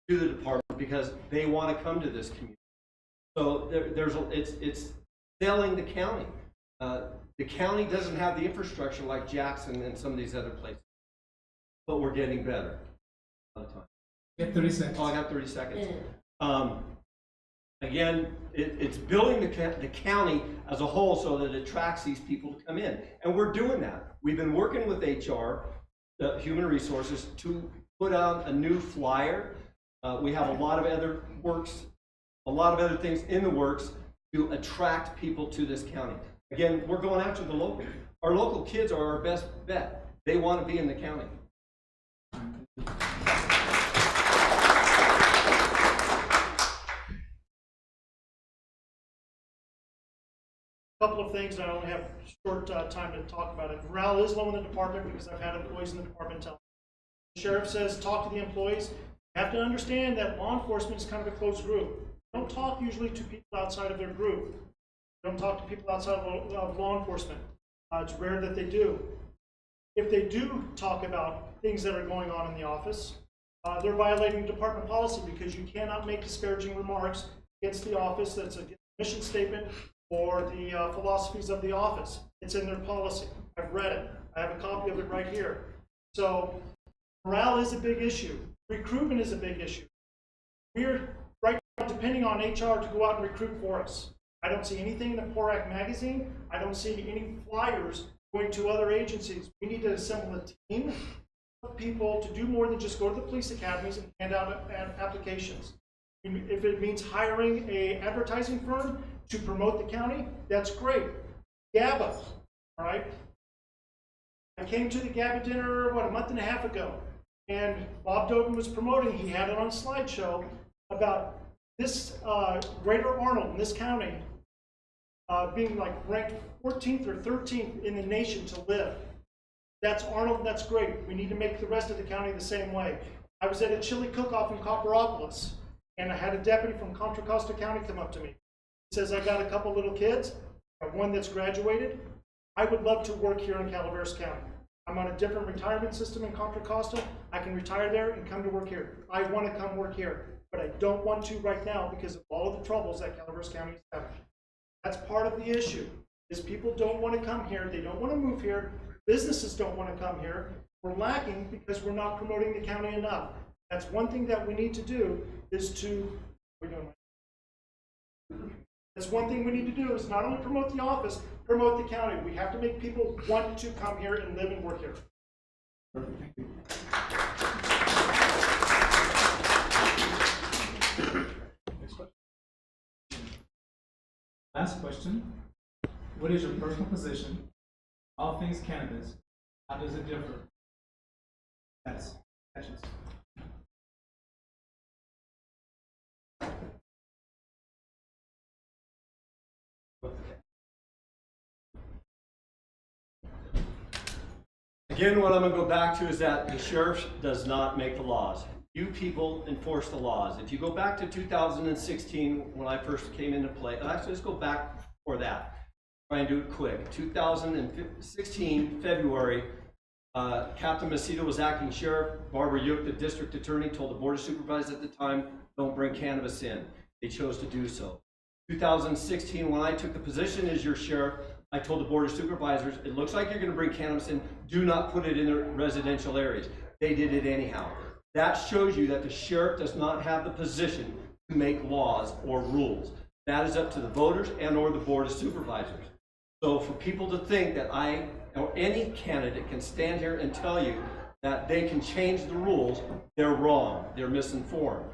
to the department, because they want to come to this community. So it's selling the county. The county doesn't have the infrastructure like Jackson and some of these other places, but we're getting better. You have 30 seconds. Oh, I got 30 seconds. Again, it's building the county as a whole so that it attracts these people to come in. And we're doing that. We've been working with HR, human resources, to put out a new flyer. We have a lot of other things in the works to attract people to this county. Again, we're going after the local. Our local kids are our best bet. They want to be in the county. A couple of things, and I only have short time to talk about it. Morale is low in the department because I've had employees in the department tell me. The sheriff says talk to the employees. You have to understand that law enforcement is kind of a closed group. You don't talk usually to people outside of their group. You don't talk to people outside of law enforcement. It's rare that they do. If they do talk about things that are going on in the office, they're violating department policy because you cannot make disparaging remarks against the office that's a mission statement or the philosophies of the office. It's in their policy. I've read it. I have a copy of it right here. So morale is a big issue. Recruitment is a big issue. We're right now depending on HR to go out and recruit for us. I don't see anything in the Poor Act magazine. I don't see any flyers going to other agencies. We need to assemble a team of people to do more than just go to the police academies and hand out applications. If it means hiring an advertising firm to promote the county, that's great. GABA, all right? I came to the GABA dinner, a month and a half ago, and Bob Dogan was promoting, he had it on a slideshow about this Greater Arnold in this county being like ranked 14th or 13th in the nation to live. That's Arnold, and that's great. We need to make the rest of the county the same way. I was at a chili cook-off in Copperopolis, and I had a deputy from Contra Costa County come up to me. He says, I got a couple little kids, one that's graduated. I would love to work here in Calaveras County. I'm on a different retirement system in Contra Costa. I can retire there and come to work here. I want to come work here, but I don't want to right now because of all of the troubles that Calaveras County is having. That's part of the issue, is people don't want to come here. They don't want to move here. Businesses don't want to come here. We're lacking because we're not promoting the county enough. That's one thing that we need to do is to, that's one thing we need to do is not only promote the office, promote the county. We have to make people want to come here and live and work here. Perfect. Thank you. Next question. Last question. What is your personal position? All things cannabis. How does it differ? Yes. Questions? Again, what I'm going to go back to is that the sheriff does not make the laws. You people enforce the laws. If you go back to 2016, when I first came into play, actually let's go back before that. Try and do it quick. 2016, February, Captain Macedo was acting sheriff. Barbara Yook, the district attorney, told the board of supervisors at the time, don't bring cannabis in. They chose to do so. 2016, when I took the position as your sheriff, I told the board of supervisors, it looks like you're going to bring cannabis in. Do not put it in the residential areas. They did it anyhow. That shows you that the sheriff does not have the position to make laws or rules. That is up to the voters and or the board of supervisors. So for people to think that I or any candidate can stand here and tell you that they can change the rules, they're wrong. They're misinformed.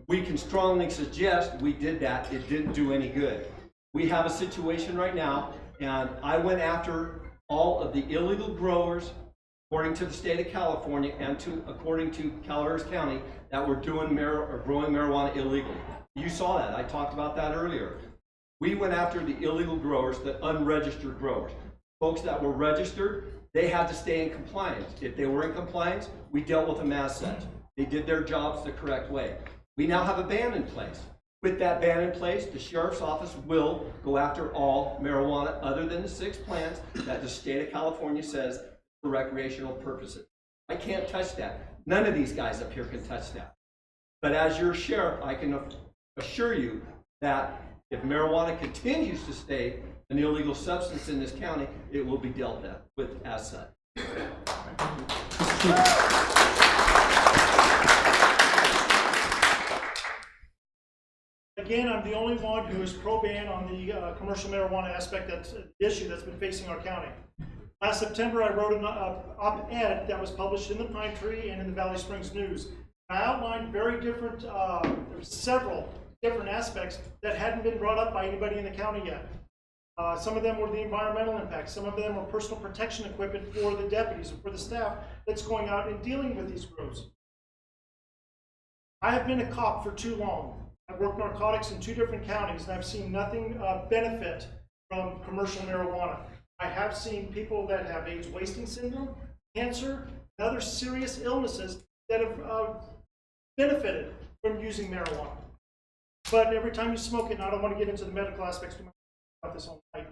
We can strongly suggest we did that. It didn't do any good. We have a situation right now, and I went after all of the illegal growers, according to the state of California and according to Calaveras County, that were doing growing marijuana illegally. You saw that. I talked about that earlier. We went after the illegal growers, the unregistered growers. Folks that were registered, they had to stay in compliance. If they were in compliance, we dealt with them as such. They did their jobs the correct way. We now have a ban in place. With that ban in place, the sheriff's office will go after all marijuana other than the 6 plants that the state of California says for recreational purposes. I can't touch that. None of these guys up here can touch that. But as your sheriff, I can assure you that if marijuana continues to stay an illegal substance in this county, it will be dealt with as such. Again, I'm the only one who is pro-ban on the commercial marijuana aspect. That's an issue that's been facing our county. Last September, I wrote an op-ed that was published in the Pine Tree and in the Valley Springs News. I outlined very different, there's several different aspects that hadn't been brought up by anybody in the county yet. Some of them were the environmental impacts. Some of them were personal protection equipment for the deputies and for the staff that's going out and dealing with these grows. I have been a cop for too long. I've worked narcotics in 2 different counties, and I've seen nothing benefit from commercial marijuana. I have seen people that have AIDS wasting syndrome, cancer, and other serious illnesses that have benefited from using marijuana. But every time you smoke it, and I don't want to get into the medical aspects about this all night,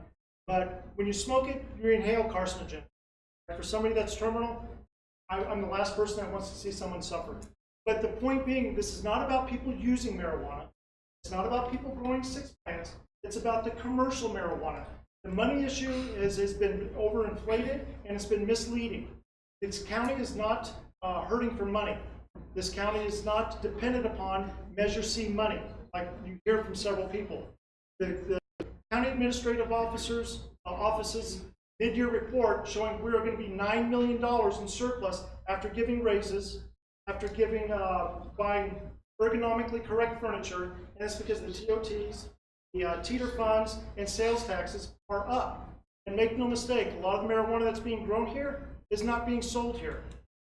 but when you smoke it, you inhale carcinogen. For somebody that's terminal, I'm the last person that wants to see someone suffer. But the point being, this is not about people using marijuana. It's not about people growing 6 plants. It's about the commercial marijuana. The money issue has been overinflated and it's been misleading. This county is not hurting for money. This county is not dependent upon Measure C money, like you hear from several people. The county administrative offices mid-year report showing we are going to be $9 million in surplus after giving raises, after buying ergonomically correct furniture, and that's because the TOTs, the teeter funds, and sales taxes are up. And make no mistake, a lot of the marijuana that's being grown here is not being sold here.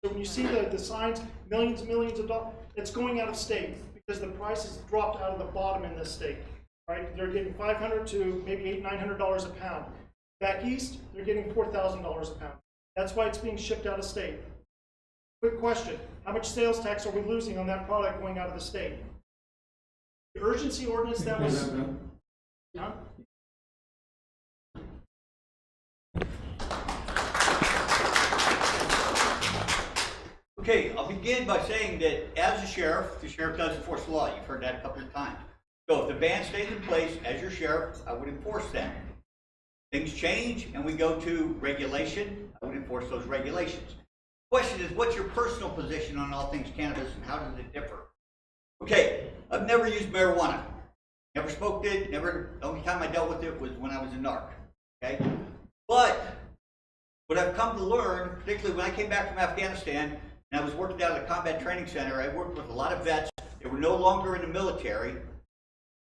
So when you see the signs, millions and millions of dollars, it's going out of state because the price has dropped out of the bottom in this state. Right? They're getting $500 to maybe $800-900 a pound. Back east, they're getting $4,000 a pound. That's why it's being shipped out of state. Quick question, how much sales tax are we losing on that product going out of the state? The urgency ordinance that was... Huh? Okay, I'll begin by saying that as the sheriff does enforce the law. You've heard that a couple of times. So if the ban stays in place, as your sheriff, I would enforce that. Things change and we go to regulation, I would enforce those regulations. The question is, what's your personal position on all things cannabis and how does it differ? Okay, I've never used marijuana. Never smoked it, the only time I dealt with it was when I was a narc. Okay? But what I've come to learn, particularly when I came back from Afghanistan and I was working down at a combat training center, I worked with a lot of vets. They were no longer in the military,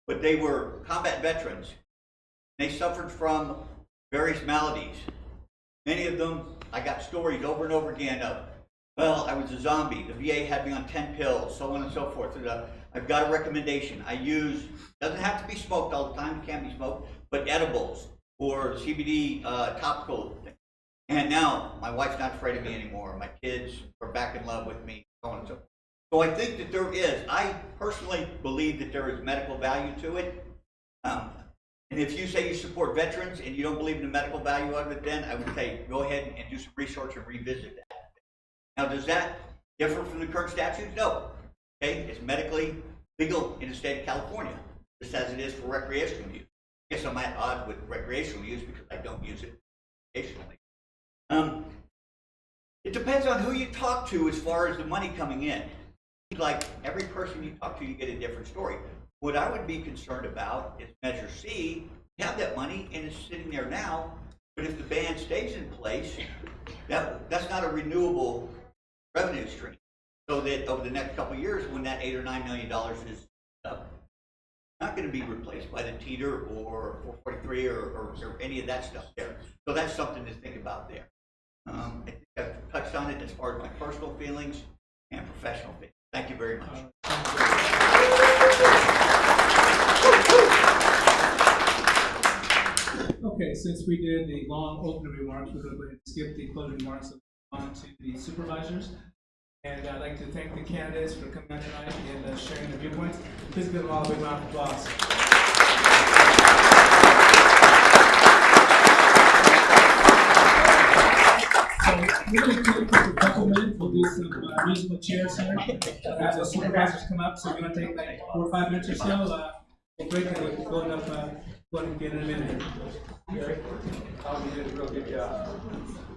but they were combat veterans. They suffered from various maladies. Many of them, I got stories over and over again of, well, I was a zombie. The VA had me on 10 pills, so on and so forth. I've got a recommendation. I use, doesn't have to be smoked all the time, it can be smoked, but edibles or CBD topical. And now my wife's not afraid of me anymore. My kids are back in love with me, so on and so forth. So I think that I personally believe that there is medical value to it. And if you say you support veterans and you don't believe in the medical value of it, then I would say go ahead and do some research and revisit that. Now, does that differ from the current statute? No. Okay, it's medically legal in the state of California, just as it is for recreational use. I guess I'm at odds with recreational use because I don't use it recreationally. It depends on who you talk to as far as the money coming in. Like every person you talk to, you get a different story. What I would be concerned about is Measure C. You have that money and it's sitting there now, but if the ban stays in place, that's not a renewable revenue stream. So that over the next couple of years, when that $8 or $9 million is up, not going to be replaced by the teeter or 443 or any of that stuff there. So that's something to think about there. I think I've touched on it as far as my personal feelings and professional feelings. Thank you very much. Okay, since we did the long opening remarks, we're going to go ahead and skip the closing remarks and on to the supervisors. And I'd like to thank the candidates for coming out tonight and sharing their viewpoints. Please give them all a big round of applause. So we're going to take a couple minutes. We'll do some musical chairs here. Have the supervisors come up. So we're going to take like 4 or 5 minutes or so. We'll break it. We'll go up and get in a minute. Gary, you did a real good job.